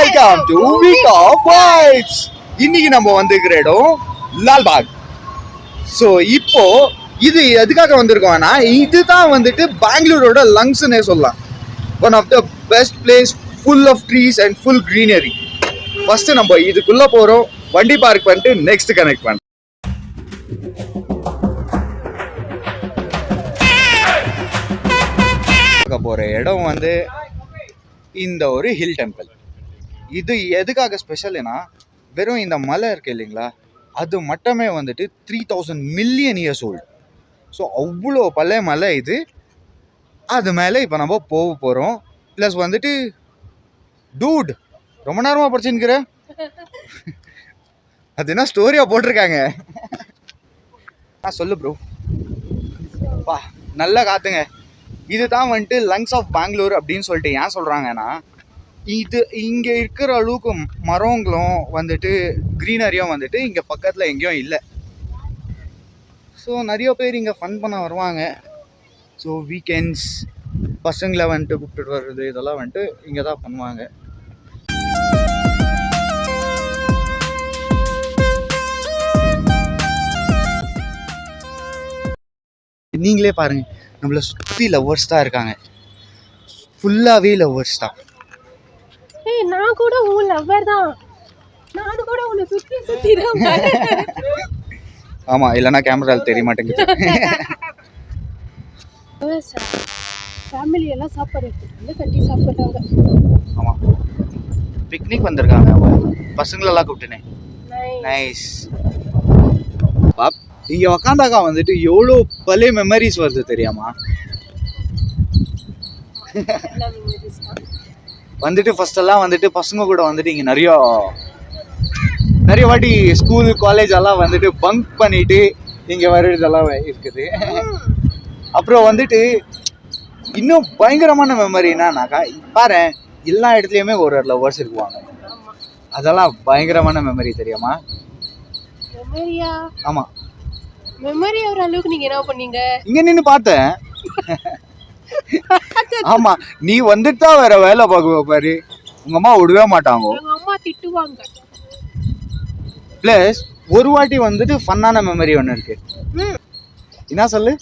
Welcome to week off vibes. இன்னைக்கு நம்ம வந்திருக்கிற இடம் லால்பாக். ஸோ இப்போ இது எதுக்காக வந்திருக்கோம்னா, இதுதான் வந்துட்டு பெங்களூரோட லங்ஸ்னே சொல்லலாம். One of the best place, full of trees and full greenery. First நம்ம இதுக்குள்ள போறோம், வண்டி பார்க் பண்ணிட்டு நெக்ஸ்ட் கனெக்ட் பண்ண போற இடம் வந்து இந்த ஒரு ஹில் டெம்பிள். இது எதுக்காக ஸ்பெஷல்னா, வெறும் இந்த மலை இருக்கு இல்லைங்களா, அது மட்டுமே வந்துட்டு 3000 மில்லியன் இயர்ஸ் ஓல்டு. ஸோ அவ்வளோ பழைய மலை இது. அது மேலே இப்போ நம்ம போக போகிறோம். ப்ளஸ் வந்துட்டு டூட் ரொம்ப நேரமாக படிச்சுன்னுக்கிற அது என்ன ஸ்டோரியாக போட்டிருக்காங்க. சொல்லு ப்ரோ. பா நல்லா காத்துங்க. இதுதான் வந்துட்டு லங்ஸ் ஆஃப் பெங்களூர் அப்படின்னு சொல்லிட்டு ஏன் சொல்கிறாங்கன்னா, இது இங்கே இருக்கிற அளவுக்கு மரங்களும் வந்துட்டு க்ரீனரியும் வந்துட்டு இங்கே பக்கத்தில் எங்கேயும் இல்லை. ஸோ நிறைய பேர் இங்கே ஃபன் பண்ண வருவாங்க. ஸோ வீக்கெண்ட்ஸ் பசங்களை வந்துட்டு கூப்பிட்டு வர்றது இதெல்லாம் வந்துட்டு இங்கே தான் பண்ணுவாங்க. நீங்களே பாருங்க, நம்மளை சுற்றி லவ்வர்ஸ் தான் இருக்காங்க. ஃபுல்லாகவே லவ்வர்ஸ் தான். நான் கூட உன் லவ்வர் தான். நான் கூட உன்னை சுற்றி சுற்றி தான். ஆமாம், இல்லைன்னா கேமராவில் தெரிய மாட்டேங்குது. ஃபேமிலி எல்லாம் சாப்பாடு எடுத்துட்டு கட்டி சாப்பிட்றாங்க. ஆமாம், பிக்னிக் வந்திருக்காங்க அவங்க பசங்களெல்லாம் கூப்பிட்டுனே. நைஸ். பாப் இங்கே உக்காந்தாக்கா வந்துட்டு எவ்வளோ பழைய மெமரிஸ் வருது தெரியாமா? வந்துட்டு ஃபர்ஸ்டெல்லாம் வந்துட்டு பசங்க கூட வந்துட்டு இங்கே நிறைய வாட்டி ஸ்கூல் காலேஜ் எல்லாம் வந்துட்டு பங்க் பண்ணிட்டு இங்கே வர்றதெல்லாம் இருக்குது. அப்புறம் வந்துட்டு இன்னும் பயங்கரமான மெமரி என்னன்னாக்கா, பாரு எல்லா இடத்துலையுமே ஒரு லவ்வர்ஸ் இருக்குவாங்க. அதெல்லாம் பயங்கரமான மெமரி தெரியுமா? மெமரியா? ஆமாம், மெமரி ஒரு அளவுக்கு நீங்க என்ன பண்ணீங்க? இங்க நின்று பார்த்தேன். ஆமா, நீ வந்துட்டு தான் வேற வேலை பார்க்குவ பாரு. உங்க அம்மா விடவே மாட்டாங்க. உங்க அம்மா திட்டுவாங்க. பிளஸ் ஒரு வாட்டி வந்துட்டு ஃபன்னான மெமரி ஒன்று இருக்கு. என்ன சொல்லு?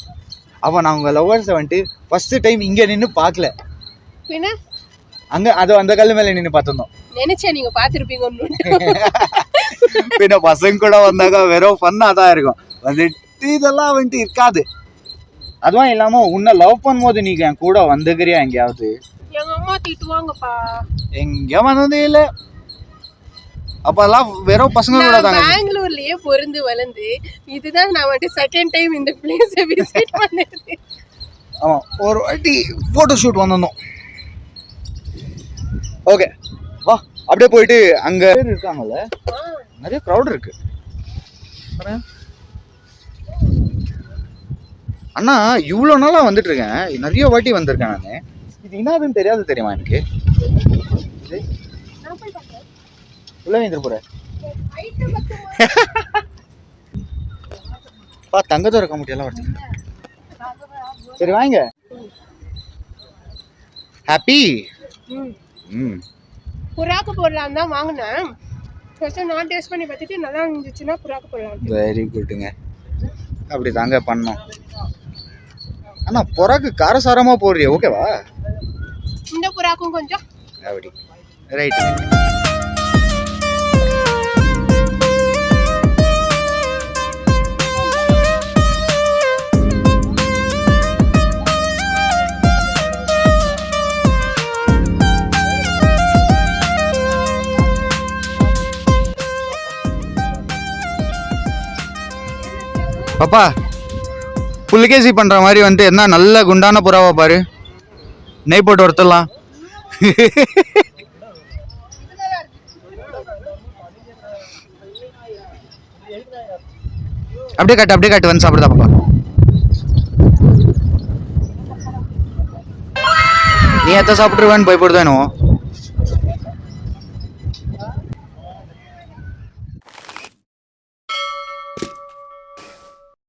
அவ நான் உங்க லவ்வர்ஸை வந்துட்டு ஃபர்ஸ்ட் டைம் இங்க நின்று பார்க்கல, பின்ன அங்க அது அந்த கல்லு மேல நின்று பார்த்துருந்தோம். நினைச்சேன் நீங்க பார்த்துருப்பீங்க. பின்ன பசங்க கூட வந்தாக்கா வெறும் ஃபன்னா தான் இருக்கும். வந்துட்டு இதெல்லாம் வந்துட்டு இருக்காது. அதுவும் இல்லாம உன்னை லவ் பண்ணும்போது நீங்க என் கூட வந்துக்கிறியா எங்கேயாவது? எங்க அம்மா திட்டுவாங்கப்பா. எங்க வந்ததே இல்ல. அப்பெல்லாம் வெறும் பசங்க கூட தாங்க. பெங்களூர்லயே பிறந்து வளர்ந்து இதுதான் நான் வந்துட்டு செகண்ட் டைம் இந்த பிளேஸ் விசிட் பண்ணது. ஆமா, ஒரு வாட்டி போட்டோ ஷூட் வந்திருந்தோம். ஓகே வா, அப்படியே போயிட்டு அங்க இருக்காங்கல்ல, நிறைய க்ரௌட் இருக்கு. அண்ணா இவ்வளோ நாளாக வந்துட்டு இருக்கேன், நிறைய வாட்டி வந்திருக்கேன் நான். இது என்னதுன்னு தெரியாது தெரியுமா எனக்கு? உள்ள வந்துருப்போற பா, தங்கத்தை இருக்க முடியலாம் வருது. சரி வாங்க. ஹாப்பி. புறாக்கு போடலாம் தான் வாங்கினேன். ஃபர்ஸ்ட் நான் டேஸ்ட் பண்ணி பார்த்துட்டு நல்லா இருந்துச்சுன்னா புறாக்கு போடலாம். வெரி குட்டுங்க, அப்படி தாங்க பண்ணோம். அண்ணா புறாக்கு காரசாரமாக போடுறியா? ஓகேவா? இந்த புறாக்கும் கொஞ்சம் அப்படி ரைட். பாப்பா புல்லுகேசி பண்ற மாதிரி வந்துட்டு என்ன நல்ல குண்டான புறாவா பாரு, நெய் போட்டு வறுத்தலாம். அப்படியே காட்டு வந்து சாப்பிடுதா பாப்பா. நீ எத்த சாப்பிட்டுருவேன்னு பயப்படுதா என்னவோ?